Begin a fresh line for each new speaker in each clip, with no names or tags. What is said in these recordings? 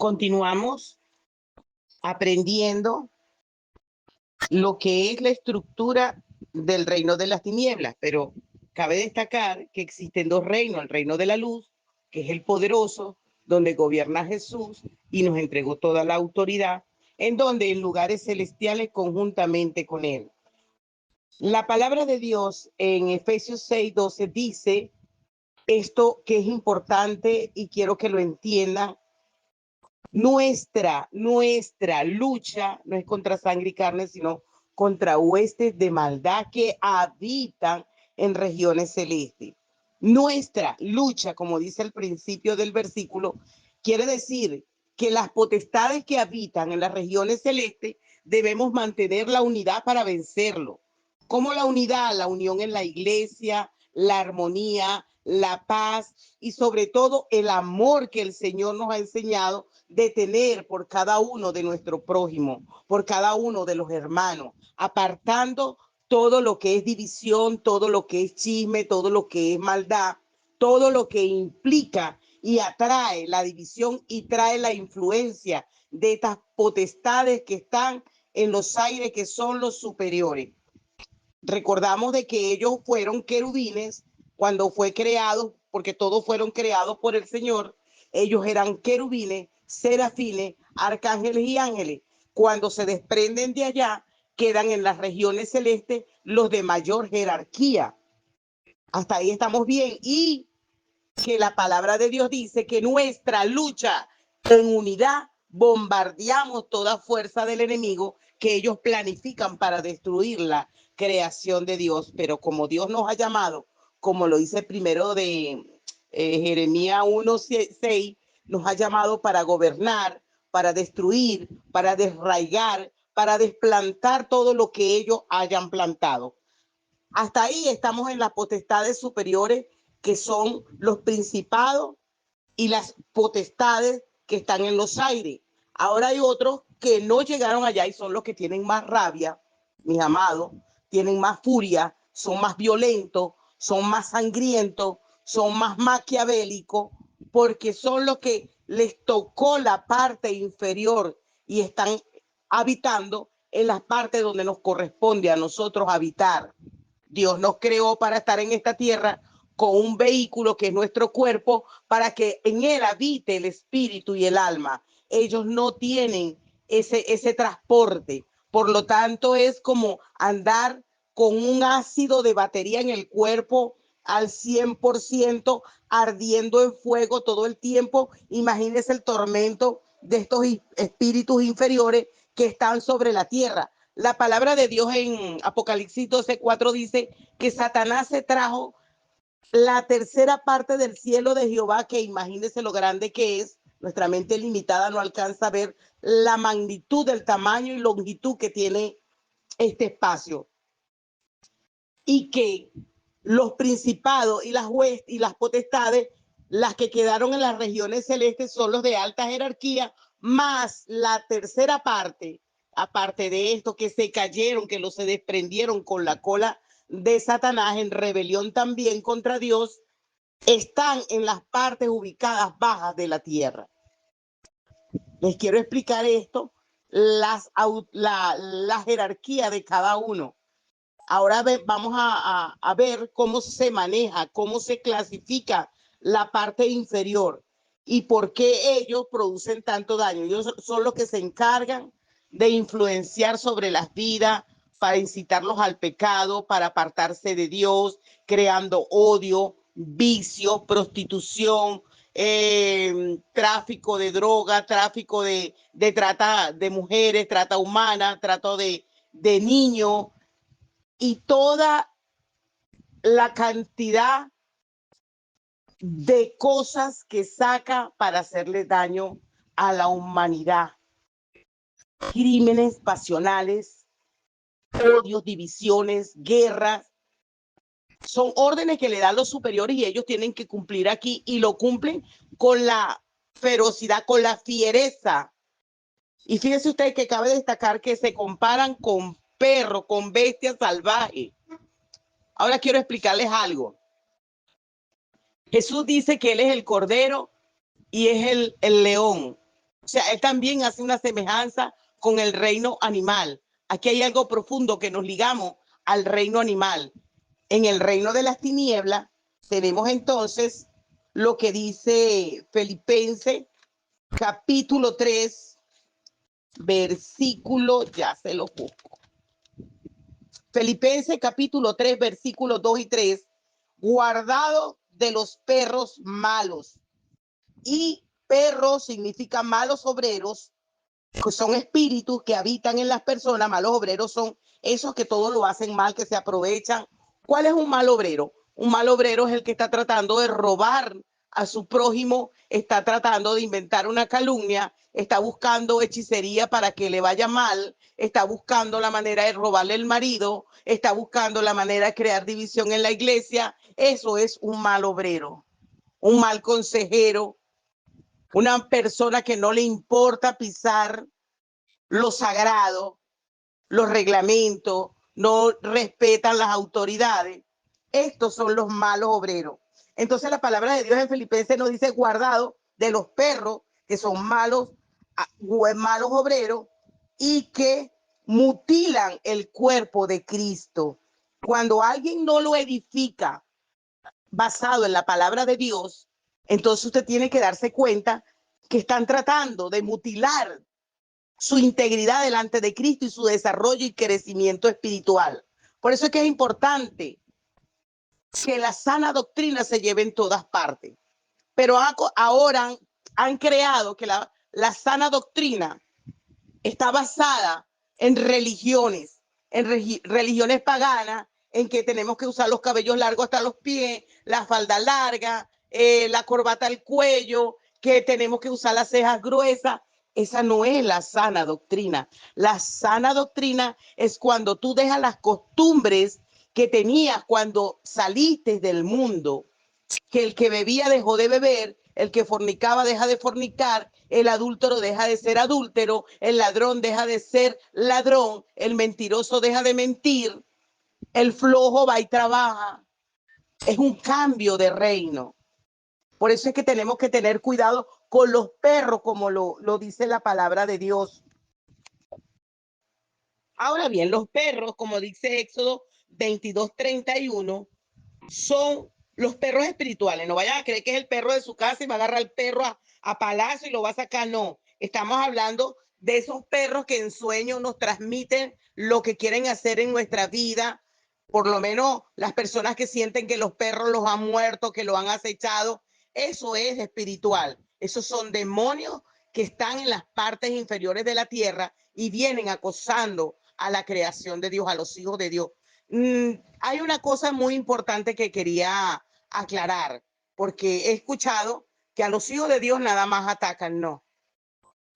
Continuamos aprendiendo lo que es la estructura del reino de las tinieblas, pero cabe destacar que existen dos reinos: el reino de la luz, que es el poderoso, donde gobierna Jesús y nos entregó toda la autoridad, en donde en lugares celestiales conjuntamente con él. La palabra de Dios en Efesios 6:12 dice esto que es importante y quiero que lo entiendan. Nuestra lucha no es contra sangre y carne, sino contra huestes de maldad que habitan en regiones celestes. Nuestra lucha, como dice el principio del versículo, quiere decir que las potestades que habitan en las regiones celestes debemos mantener la unidad para vencerlo. ¿Cómo la unidad? La unión en la iglesia, la armonía, la paz y sobre todo el amor que el Señor nos ha enseñado de tener por cada uno de nuestro prójimo, por cada uno de los hermanos, apartando todo lo que es división, todo lo que es chisme, todo lo que es maldad, todo lo que implica y atrae la división y trae la influencia de estas potestades que están en los aires, que son los superiores. Recordamos de que ellos fueron querubines cuando fue creado, porque todos fueron creados por el Señor. Ellos eran querubines, serafines, arcángeles y ángeles. Cuando se desprenden de allá, quedan en las regiones celestes los de mayor jerarquía. Hasta ahí estamos bien. Y que la palabra de Dios dice que nuestra lucha en unidad bombardeamos toda fuerza del enemigo que ellos planifican para destruir la creación de Dios. Pero como Dios nos ha llamado, como lo dice primero de Jeremías 1:6, nos ha llamado para gobernar, para destruir, para desraigar, para desplantar todo lo que ellos hayan plantado. Hasta ahí estamos en las potestades superiores, que son los principados y las potestades que están en los aires. Ahora hay otros que no llegaron allá y son los que tienen más rabia, mis amados, tienen más furia, son más violentos, son más sangrientos, son más maquiavélicos, porque son los que les tocó la parte inferior y están habitando en las partes donde nos corresponde a nosotros habitar. Dios nos creó para estar en esta tierra con un vehículo que es nuestro cuerpo, para que en él habite el espíritu y el alma. Ellos no tienen ese transporte. Por lo tanto, es como andar con un ácido de batería en el cuerpo al 100%, ardiendo en fuego todo el tiempo. Imagínense el tormento de estos espíritus inferiores que están sobre la tierra. La palabra de Dios en Apocalipsis 12:4 dice que Satanás se trajo la tercera parte del cielo de Jehová, que imagínense lo grande que es. Nuestra mente limitada no alcanza a ver la magnitud del tamaño y longitud que tiene este espacio. Y que los principados y las huestes y las potestades, las que quedaron en las regiones celestes, son los de alta jerarquía, más la tercera parte, aparte de esto, que se cayeron, que los se desprendieron con la cola de Satanás en rebelión también contra Dios, están en las partes ubicadas bajas de la tierra. Les quiero explicar esto, la jerarquía de cada uno. Ahora vamos a ver cómo se maneja, cómo se clasifica la parte inferior y por qué ellos producen tanto daño. Ellos son los que se encargan de influenciar sobre las vidas, para incitarlos al pecado, para apartarse de Dios, creando odio, vicio, prostitución, tráfico de droga, tráfico de trata de mujeres, trata humana, trato de niños, y toda la cantidad de cosas que saca para hacerle daño a la humanidad. Crímenes pasionales, odios, divisiones, guerras. Son órdenes que le dan los superiores y ellos tienen que cumplir aquí, y lo cumplen con la ferocidad, con la fiereza. Y fíjese usted que cabe destacar que se comparan con perros, con bestias salvajes. Ahora quiero explicarles algo. Jesús dice que él es el cordero y es el león. O sea, él también hace una semejanza con el reino animal. Aquí hay algo profundo que nos ligamos al reino animal. En el reino de las tinieblas tenemos entonces lo que dice Filipenses capítulo 3, versículo, ya se lo busco. Filipenses capítulo 3, versículos 2 y 3, guardado de los perros malos. Y perros significa malos obreros, que son espíritus que habitan en las personas. Malos obreros son esos que todo lo hacen mal, que se aprovechan. ¿Cuál es un mal obrero? Un mal obrero es el que está tratando de robar a su prójimo, está tratando de inventar una calumnia, está buscando hechicería para que le vaya mal, está buscando la manera de robarle el marido, está buscando la manera de crear división en la iglesia. Eso es un mal obrero, un mal consejero, una persona que no le importa pisar lo sagrado, los reglamentos, no respetan las autoridades. Estos son los malos obreros. Entonces la palabra de Dios en Filipenses nos dice guardado de los perros, que son malos obreros y que mutilan el cuerpo de Cristo. Cuando alguien no lo edifica basado en la palabra de Dios, entonces usted tiene que darse cuenta que están tratando de mutilar su integridad delante de Cristo y su desarrollo y crecimiento espiritual. Por eso es que es importante que la sana doctrina se lleve en todas partes. Pero ahora han creado que la sana doctrina está basada en religiones, religiones paganas, en que tenemos que usar los cabellos largos hasta los pies, la falda larga, la corbata al cuello, que tenemos que usar las cejas gruesas. Esa no es la sana doctrina. La sana doctrina es cuando tú dejas las costumbres que tenías cuando saliste del mundo, que el que bebía dejó de beber, el que fornicaba deja de fornicar, el adúltero deja de ser adúltero, el ladrón deja de ser ladrón, el mentiroso deja de mentir, el flojo va y trabaja. Es un cambio de reino. Por eso es que tenemos que tener cuidado con los perros, como lo dice la palabra de Dios. Ahora bien, los perros, como dice Éxodo 22:31, son los perros espirituales. No vayan a creer que es el perro de su casa y va a agarrar el perro a palazo y lo va a sacar. No, estamos hablando de esos perros que en sueños nos transmiten lo que quieren hacer en nuestra vida. Por lo menos las personas que sienten que los perros los han muerto, que lo han acechado, eso es espiritual. Esos son demonios que están en las partes inferiores de la tierra y vienen acosando a la creación de Dios, a los hijos de Dios. Hay una cosa muy importante que quería aclarar, porque he escuchado que a los hijos de Dios nada más atacan. No.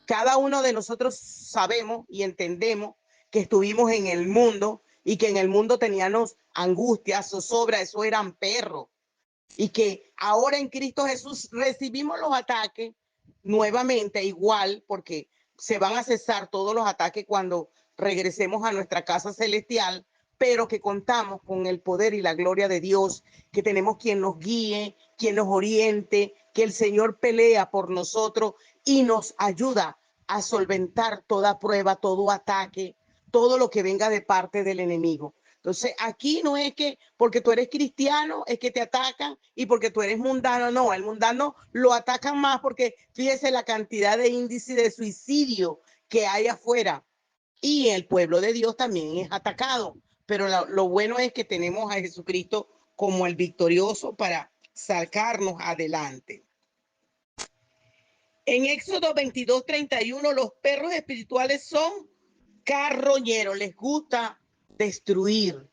Cada uno de nosotros sabemos y entendemos que estuvimos en el mundo y que en el mundo teníamos angustias, zozobra, eso eran perros. Y que ahora en Cristo Jesús recibimos los ataques nuevamente igual, porque se van a cesar todos los ataques cuando regresemos a nuestra casa celestial, pero que contamos con el poder y la gloria de Dios, que tenemos quien nos guíe, quien nos oriente, que el Señor pelea por nosotros y nos ayuda a solventar toda prueba, todo ataque, todo lo que venga de parte del enemigo. Entonces, aquí no es que porque tú eres cristiano es que te atacan y porque tú eres mundano, no, el mundano lo atacan más porque fíjese la cantidad de índice de suicidio que hay afuera y el pueblo de Dios también es atacado, pero lo bueno es que tenemos a Jesucristo como el victorioso para sacarnos adelante. En Éxodo 22:31, los perros espirituales son carroñeros, les gusta destruir.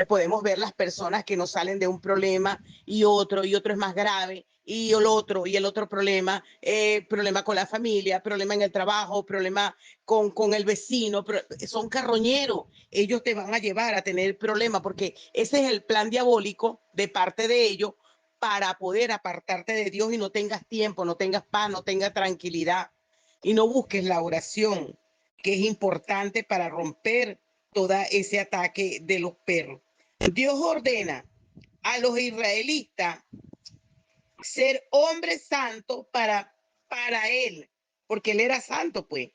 Podemos ver las personas que no salen de un problema y otro es más grave, y el otro problema, problema con la familia, problema en el trabajo, problema con el vecino, son carroñeros, ellos te van a llevar a tener problemas porque ese es el plan diabólico de parte de ellos para poder apartarte de Dios y no tengas tiempo, no tengas paz, no tengas tranquilidad y no busques la oración, que es importante para romper todo ese ataque de los perros. Dios ordena a los israelitas ser hombres santos para él, porque él era santo, pues.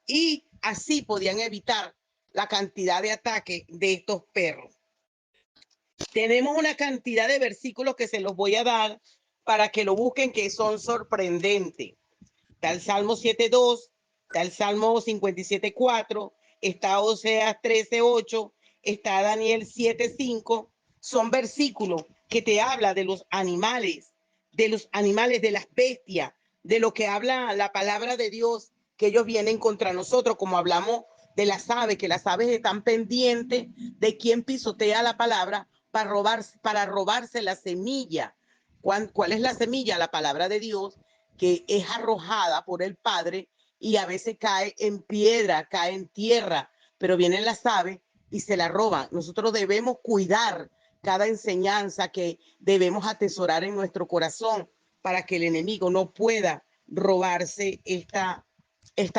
Y así podían evitar la cantidad de ataques de estos perros. Tenemos una cantidad de versículos que se los voy a dar para que lo busquen, que son sorprendentes. Está el Salmo 7.2, está el Salmo 57.4, está Oseas 13.8, está Daniel 7.5. Son versículos que te habla de los animales, de las bestias, de lo que habla la palabra de Dios, que ellos vienen contra nosotros, como hablamos de las aves, que las aves están pendientes de quien pisotea la palabra para robarse la semilla. ¿Cuál es la semilla? La palabra de Dios, que es arrojada por el Padre y a veces cae en piedra, cae en tierra, pero vienen las aves y se la roban. Nosotros debemos cuidar cada enseñanza que debemos atesorar en nuestro corazón para que el enemigo no pueda robarse esta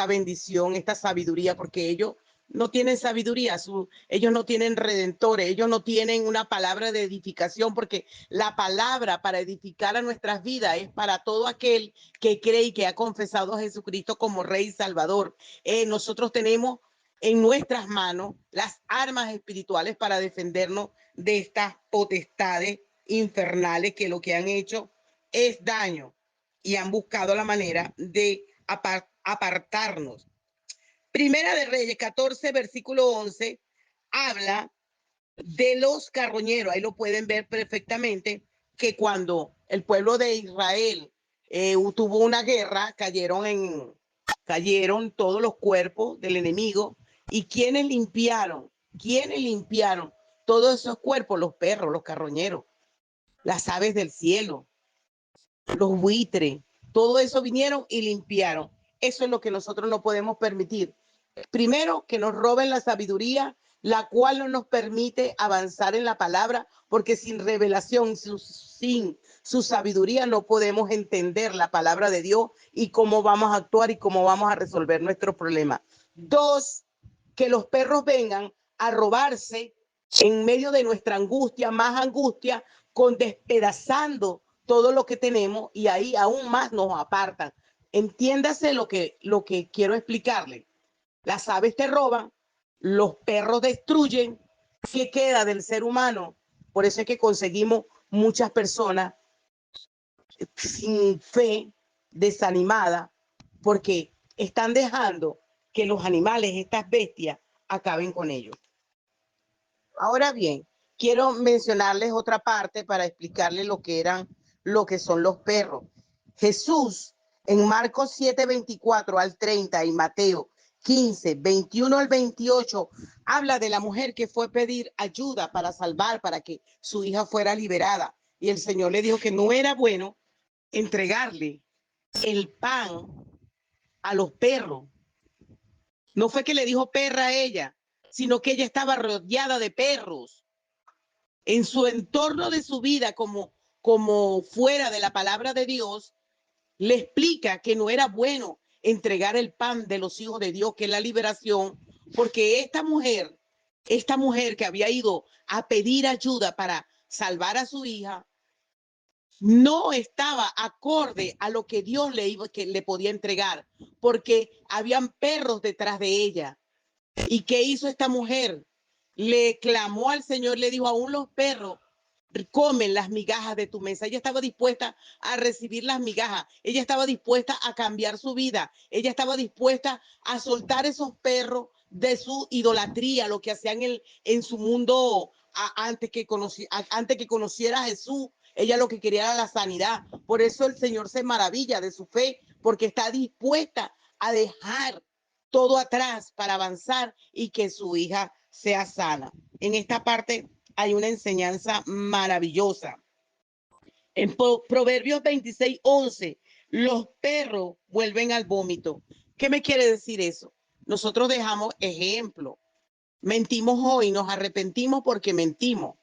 bendición, esta sabiduría, porque ellos no tienen sabiduría, ellos no tienen redentores, ellos no tienen una palabra de edificación, porque la palabra para edificar a nuestras vidas es para todo aquel que cree y que ha confesado a Jesucristo como Rey y Salvador. Nosotros tenemos en nuestras manos las armas espirituales para defendernos de estas potestades infernales que lo que han hecho es daño y han buscado la manera de apartarnos. Primera de Reyes 14, versículo 11, habla de los carroñeros. Ahí lo pueden ver perfectamente, que cuando el pueblo de Israel tuvo una guerra, cayeron todos los cuerpos del enemigo. ¿Y quiénes limpiaron? ¿Quiénes limpiaron todos esos cuerpos? Los perros, los carroñeros, las aves del cielo, los buitres, todo eso vinieron y limpiaron. Eso es lo que nosotros no podemos permitir. Primero, que nos roben la sabiduría, la cual no nos permite avanzar en la palabra, porque sin revelación, sin su sabiduría, no podemos entender la palabra de Dios y cómo vamos a actuar y cómo vamos a resolver nuestros problemas. Dos, que los perros vengan a robarse en medio de nuestra angustia, más angustia, con despedazando todo lo que tenemos, y ahí aún más nos apartan. Entiéndase lo que quiero explicarle. Las aves te roban, los perros destruyen. ¿Qué queda del ser humano? Por eso es que conseguimos muchas personas sin fe, desanimadas, porque están dejando que los animales, estas bestias, acaben con ellos. Ahora bien, quiero mencionarles otra parte para explicarles lo que son los perros. Jesús en Marcos 7, 24 al 30 y Mateo 15, 21 al 28 habla de la mujer que fue a pedir ayuda para salvar, para que su hija fuera liberada. Y el Señor le dijo que no era bueno entregarle el pan a los perros. No fue que le dijo perra a ella, sino que ella estaba rodeada de perros en su entorno de su vida, como fuera de la palabra de Dios. Le explica que no era bueno entregar el pan de los hijos de Dios, que es la liberación, porque esta mujer que había ido a pedir ayuda para salvar a su hija, no estaba acorde a lo que Dios que le podía entregar, porque habían perros detrás de ella. ¿Y qué hizo esta mujer? Le clamó al Señor, le dijo: aún los perros comen las migajas de tu mesa. Ella estaba dispuesta a recibir las migajas. Ella estaba dispuesta a cambiar su vida. Ella estaba dispuesta a soltar esos perros de su idolatría, lo que hacían en su mundo antes que conociera a Jesús. Ella lo que quería era la sanidad. Por eso el Señor se maravilla de su fe, porque está dispuesta a dejar todo atrás para avanzar y que su hija sea sana. En esta parte hay una enseñanza maravillosa. En Proverbios 26:11, los perros vuelven al vómito. ¿Qué me quiere decir eso? Nosotros dejamos ejemplo. Mentimos hoy, nos arrepentimos porque mentimos.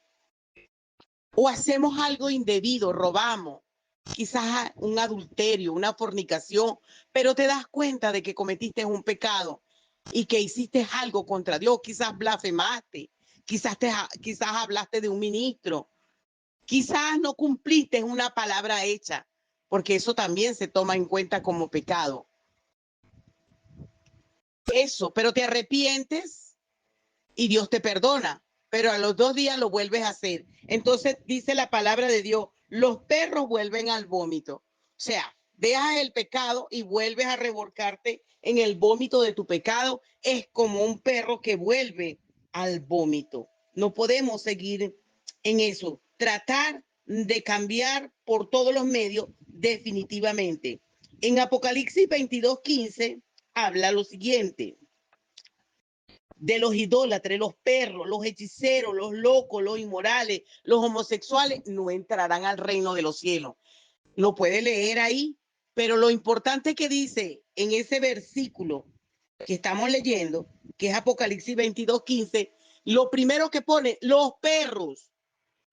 O hacemos algo indebido, robamos, quizás un adulterio, una fornicación, pero te das cuenta de que cometiste un pecado y que hiciste algo contra Dios, quizás blasfemaste, quizás hablaste de un ministro, quizás no cumpliste una palabra hecha, porque eso también se toma en cuenta como pecado. Eso, pero te arrepientes y Dios te perdona, pero a los 2 días lo vuelves a hacer. Entonces dice la palabra de Dios, los perros vuelven al vómito. O sea, dejas el pecado y vuelves a revolcarte en el vómito de tu pecado. Es como un perro que vuelve al vómito. No podemos seguir en eso. Tratar de cambiar por todos los medios definitivamente. En Apocalipsis 22:15 habla lo siguiente: de los idólatras, los perros, los hechiceros, los locos, los inmorales, los homosexuales, no entrarán al reino de los cielos. Lo puede leer ahí, pero lo importante que dice en ese versículo que estamos leyendo, que es Apocalipsis 22:15, lo primero que pone, los perros.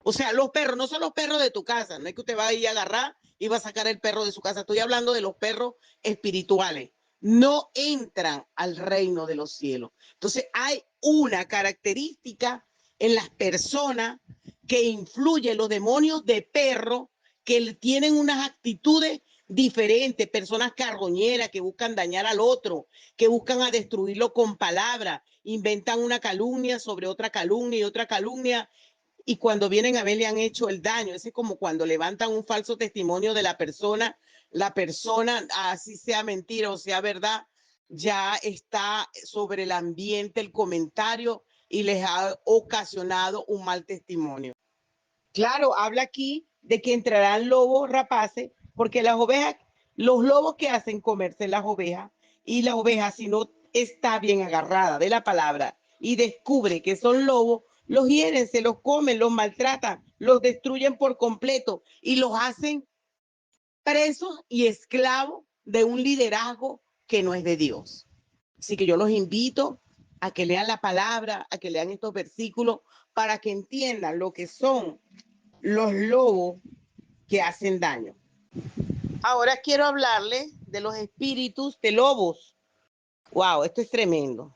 O sea, los perros no son los perros de tu casa, no es que usted va a ir a agarrar y va a sacar el perro de su casa. Estoy hablando de los perros espirituales. No entran al reino de los cielos. Entonces, hay una característica en las personas que influyen los demonios de perro que tienen unas actitudes diferentes, personas carroñeras que buscan dañar al otro, que buscan a destruirlo con palabras, inventan una calumnia sobre otra calumnia y otra calumnia, y cuando vienen a ver le han hecho el daño. Es como cuando levantan un falso testimonio de la persona, así sea mentira o sea verdad, ya está sobre el ambiente el comentario y les ha ocasionado un mal testimonio. Claro, habla aquí de que entrarán lobos rapaces, porque las ovejas, los lobos que hacen comerse las ovejas, y la oveja, si no está bien agarrada de la palabra y descubre que son lobos, los hieren, se los comen, los maltratan, los destruyen por completo y los hacen presos y esclavos de un liderazgo que no es de Dios. Así que yo los invito a que lean la palabra, a que lean estos versículos para que entiendan lo que son los lobos que hacen daño. Ahora quiero hablarles de los espíritus de lobos. Wow, esto es tremendo.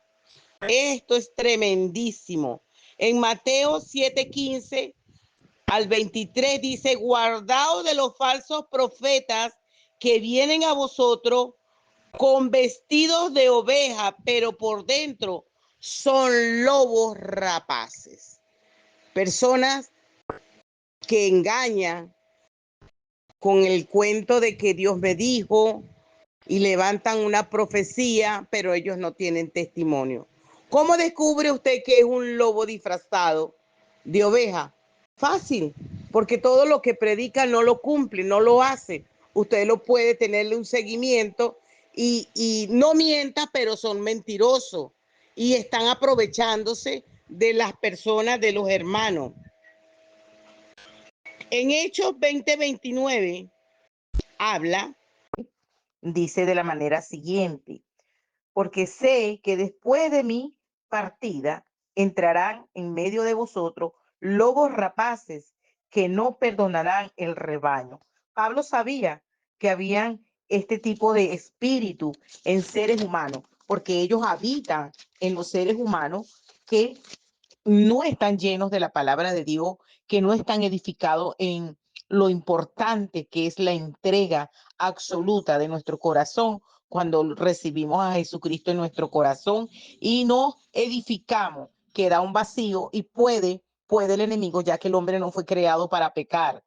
Esto es tremendísimo. En Mateo 7:15 al 23 dice: guardaos de los falsos profetas que vienen a vosotros con vestidos de oveja, pero por dentro son lobos rapaces. Personas que engañan con el cuento de que Dios me dijo y levantan una profecía, pero ellos no tienen testimonio. ¿Cómo descubre usted que es un lobo disfrazado de oveja? Fácil, porque todo lo que predica no lo cumple, no lo hace. Usted lo puede tenerle un seguimiento y no mienta, pero son mentirosos y están aprovechándose de las personas, de los hermanos. En Hechos 20:29 habla, dice de la manera siguiente: porque sé que después de mi partida entrarán en medio de vosotros lobos rapaces que no perdonarán el rebaño. Pablo sabía que habían este tipo de espíritu en seres humanos, porque ellos habitan en los seres humanos que no están llenos de la palabra de Dios, que no están edificados en lo importante que es la entrega absoluta de nuestro corazón cuando recibimos a Jesucristo en nuestro corazón y nos edificamos, queda un vacío y puede el enemigo, ya que el hombre no fue creado para pecar,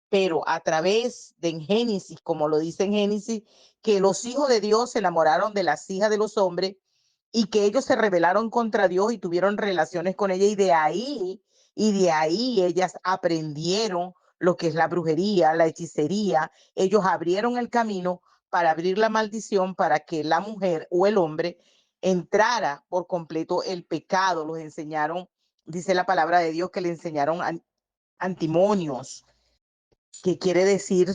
pero a través de en Génesis, como lo dice en Génesis, que los hijos de Dios se enamoraron de las hijas de los hombres y que ellos se rebelaron contra Dios y tuvieron relaciones con ella y de ahí ellas aprendieron lo que es la brujería, la hechicería. Ellos abrieron el camino para abrir la maldición para que la mujer o el hombre entrara por completo el pecado. Los enseñaron, dice la palabra de Dios, que le enseñaron antimonios, que quiere decir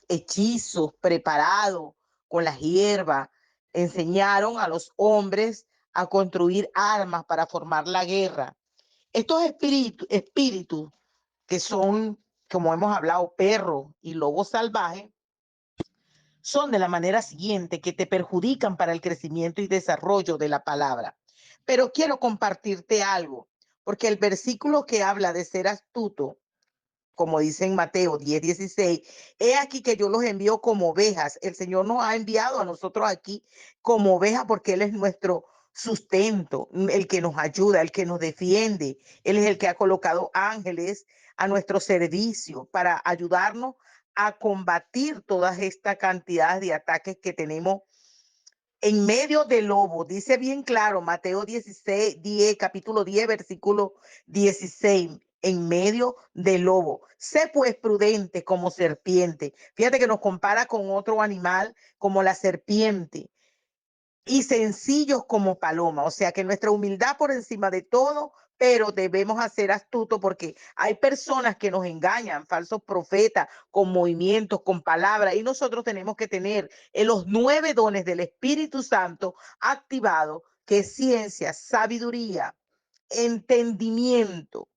hechizos preparados con las hierbas. Enseñaron a los hombres a construir armas para formar la guerra. Estos espíritus que son, como hemos hablado, perros y lobos salvajes, son de la manera siguiente, que te perjudican para el crecimiento y desarrollo de la palabra. Pero quiero compartirte algo, porque el versículo que habla de ser astuto como dice en Mateo 10:16, he aquí que yo los envío como ovejas. El Señor nos ha enviado a nosotros aquí como ovejas porque Él es nuestro sustento, el que nos ayuda, el que nos defiende. Él es el que ha colocado ángeles a nuestro servicio para ayudarnos a combatir todas esta cantidad de ataques que tenemos en medio del lobo. Dice bien claro Mateo 16, 10, capítulo 10, versículo 16. En medio del lobo. Sé pues prudente como serpiente. Fíjate que nos compara con otro animal como la serpiente y sencillos como paloma. O sea que nuestra humildad por encima de todo, pero debemos hacer astuto porque hay personas que nos engañan, falsos profetas, con movimientos, con palabras, y nosotros tenemos que tener en los 9 dones del Espíritu Santo activados, que es ciencia, sabiduría, entendimiento,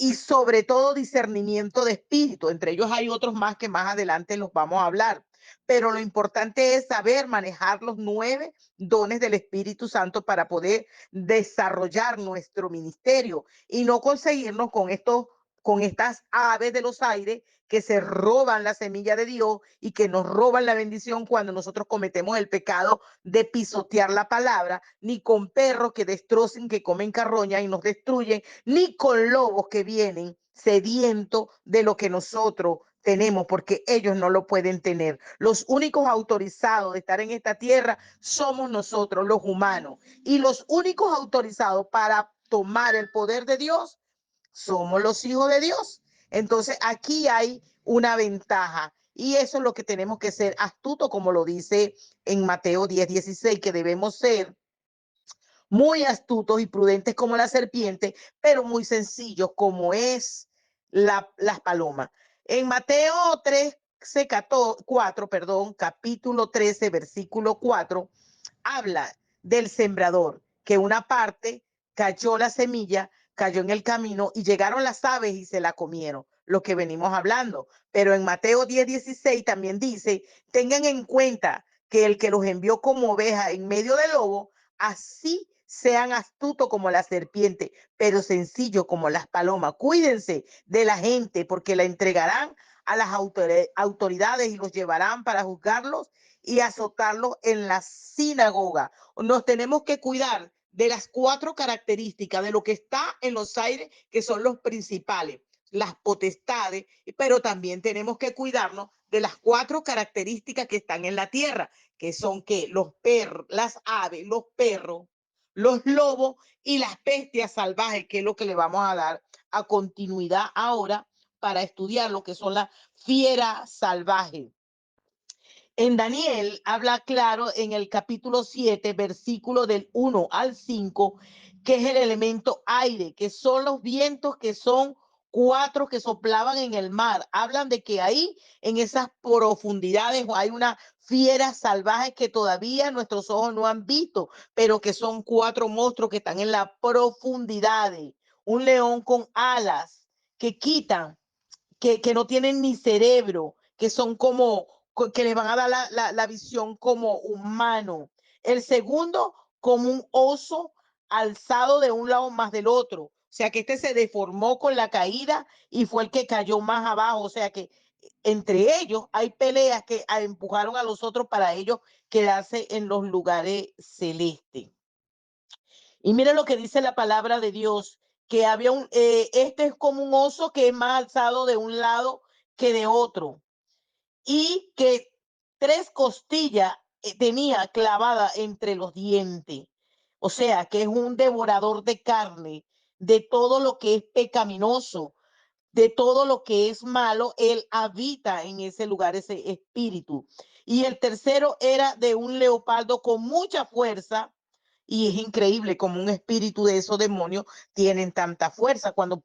y sobre todo discernimiento de espíritu. Entre ellos hay otros más que más adelante los vamos a hablar. Pero lo importante es saber manejar los 9 dones del Espíritu Santo para poder desarrollar nuestro ministerio y no conseguirnos con estas aves de los aires que se roban la semilla de Dios y que nos roban la bendición cuando nosotros cometemos el pecado de pisotear la palabra, ni con perros que destrocen, que comen carroña y nos destruyen, ni con lobos que vienen sedientos de lo que nosotros tenemos, porque ellos no lo pueden tener. Los únicos autorizados de estar en esta tierra somos nosotros, los humanos, y los únicos autorizados para tomar el poder de Dios somos los hijos de Dios. Entonces aquí hay una ventaja y eso es lo que tenemos que ser astuto, como lo dice en Mateo 10:16, que debemos ser muy astutos y prudentes como la serpiente, pero muy sencillos como es las palomas. En Mateo 13, 4, perdón, capítulo 13, versículo 4, habla del sembrador, que una parte cayó la semilla, cayó en el camino y llegaron las aves y se la comieron, lo que venimos hablando. Pero en Mateo 10:16 también dice, tengan en cuenta que el que los envió como oveja en medio del lobo, así sean astutos como la serpiente, pero sencillo como las palomas. Cuídense de la gente porque la entregarán a las autoridades y los llevarán para juzgarlos y azotarlos en la sinagoga. Nos tenemos que cuidar de las 4 características de lo que está en los aires, que son los principales, las potestades, pero también tenemos que cuidarnos de las 4 características que están en la tierra, que son que los perros, las aves, los perros, los lobos y las bestias salvajes, que es lo que le vamos a dar a continuidad ahora para estudiar lo que son las fieras salvajes. En Daniel habla claro en el capítulo 7, versículo del 1 al 5, que es el elemento aire, que son los vientos que son 4 que soplaban en el mar. Hablan de que ahí, en esas profundidades, hay una fiera salvaje que todavía nuestros ojos no han visto, pero que son 4 monstruos que están en la profundidad. Un león con alas que quitan, que no tienen ni cerebro, que son como, que les van a dar la visión como humano. El segundo, como un oso alzado de un lado más del otro. O sea que este se deformó con la caída y fue el que cayó más abajo. O sea que entre ellos hay peleas que empujaron a los otros para ellos quedarse en los lugares celestes. Y mire lo que dice la palabra de Dios, que había este es como un oso que es más alzado de un lado que de otro, y que 3 costillas tenía clavada entre los dientes. O sea, que es un devorador de carne, de todo lo que es pecaminoso, de todo lo que es malo, él habita en ese lugar, ese espíritu. Y el tercero era de un leopardo con mucha fuerza, y es increíble como un espíritu de esos demonios tienen tanta fuerza. Cuando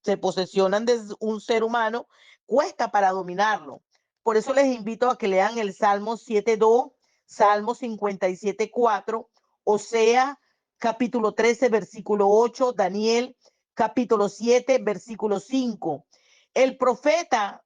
se posesionan de un ser humano, cuesta para dominarlo. Por eso les invito a que lean el Salmo 7:2, Salmo 57:4, Osea capítulo 13, versículo 8, Daniel capítulo 7, versículo 5. El profeta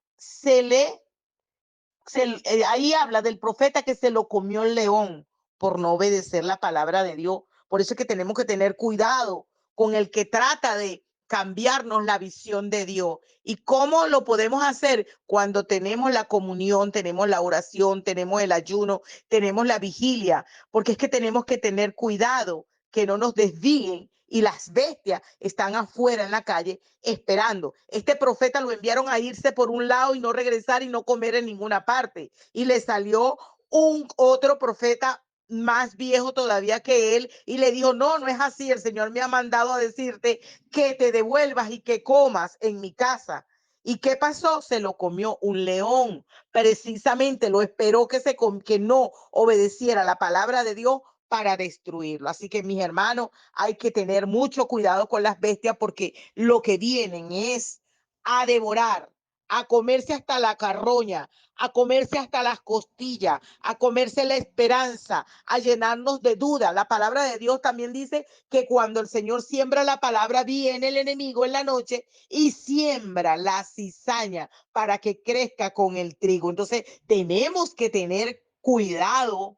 ahí habla del profeta que se lo comió el león por no obedecer la palabra de Dios. Por eso es que tenemos que tener cuidado con el que trata de cambiarnos la visión de Dios. ¿Y cómo lo podemos hacer? Cuando tenemos la comunión, tenemos la oración, tenemos el ayuno, tenemos la vigilia, porque es que tenemos que tener cuidado que no nos desvíen y las bestias están afuera en la calle esperando. Este profeta lo enviaron a irse por un lado y no regresar y no comer en ninguna parte. Y le salió un otro profeta más viejo todavía que él y le dijo, no, no es así, el Señor me ha mandado a decirte que te devuelvas y que comas en mi casa. ¿Y qué pasó? Se lo comió un león. Precisamente lo esperó que no obedeciera la palabra de Dios para destruirlo. Así que, mis hermanos, hay que tener mucho cuidado con las bestias porque lo que vienen es a devorar, a comerse hasta la carroña, a comerse hasta las costillas, a comerse la esperanza, a llenarnos de duda. La palabra de Dios también dice que cuando el Señor siembra la palabra, viene el enemigo en la noche y siembra la cizaña para que crezca con el trigo. Entonces, tenemos que tener cuidado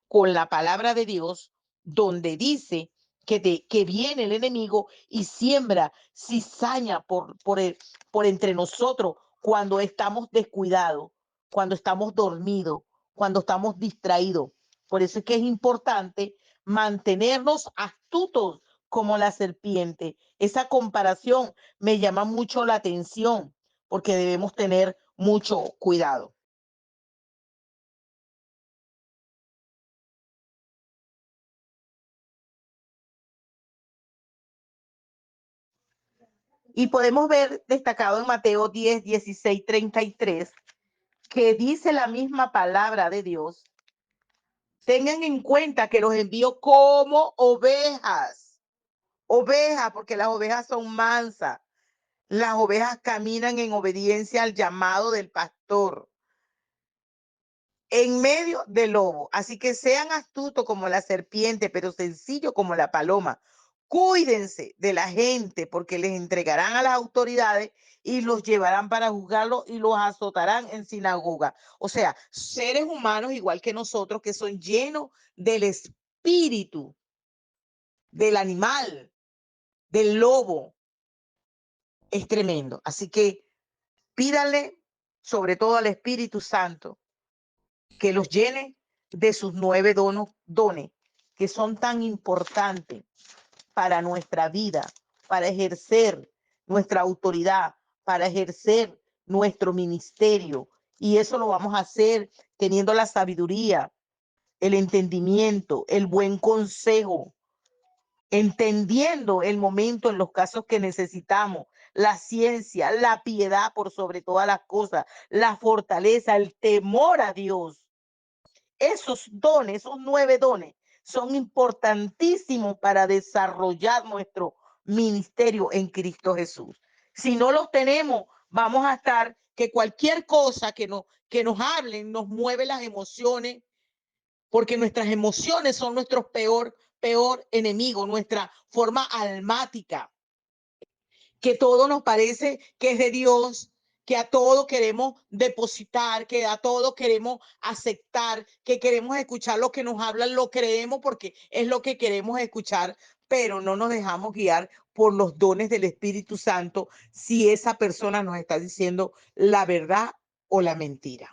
con la palabra de Dios, donde dice que viene el enemigo y siembra cizaña por entre nosotros cuando estamos descuidados, cuando estamos dormidos, cuando estamos distraídos. Por eso es que es importante mantenernos astutos como la serpiente. Esa comparación me llama mucho la atención porque debemos tener mucho cuidado. Y podemos ver destacado en Mateo 10, 16, 33, que dice la misma palabra de Dios. Tengan en cuenta que los envío como ovejas. Ovejas, porque las ovejas son mansas. Las ovejas caminan en obediencia al llamado del pastor en medio del lobo. Así que sean astutos como la serpiente, pero sencillos como la paloma. Cuídense de la gente porque les entregarán a las autoridades y los llevarán para juzgarlos y los azotarán en sinagoga. O sea, seres humanos igual que nosotros que son llenos del espíritu del animal, del lobo. Es tremendo. Así que pídanle sobre todo al Espíritu Santo que los llene de sus 9 dones que son tan importantes para nuestra vida, para ejercer nuestra autoridad, para ejercer nuestro ministerio. Y eso lo vamos a hacer teniendo la sabiduría, el entendimiento, el buen consejo, entendiendo el momento en los casos que necesitamos, la ciencia, la piedad por sobre todas las cosas, la fortaleza, el temor a Dios. Esos dones, esos 9 dones, son importantísimos para desarrollar nuestro ministerio en Cristo Jesús. Si no los tenemos, vamos a estar que cualquier cosa que nos hablen nos mueve las emociones, porque nuestras emociones son nuestro peor enemigo, nuestra forma almática, que todo nos parece que es de Dios, que a todo queremos depositar, que a todo queremos aceptar, que queremos escuchar lo que nos hablan, lo creemos porque es lo que queremos escuchar, pero no nos dejamos guiar por los dones del Espíritu Santo si esa persona nos está diciendo la verdad o la mentira.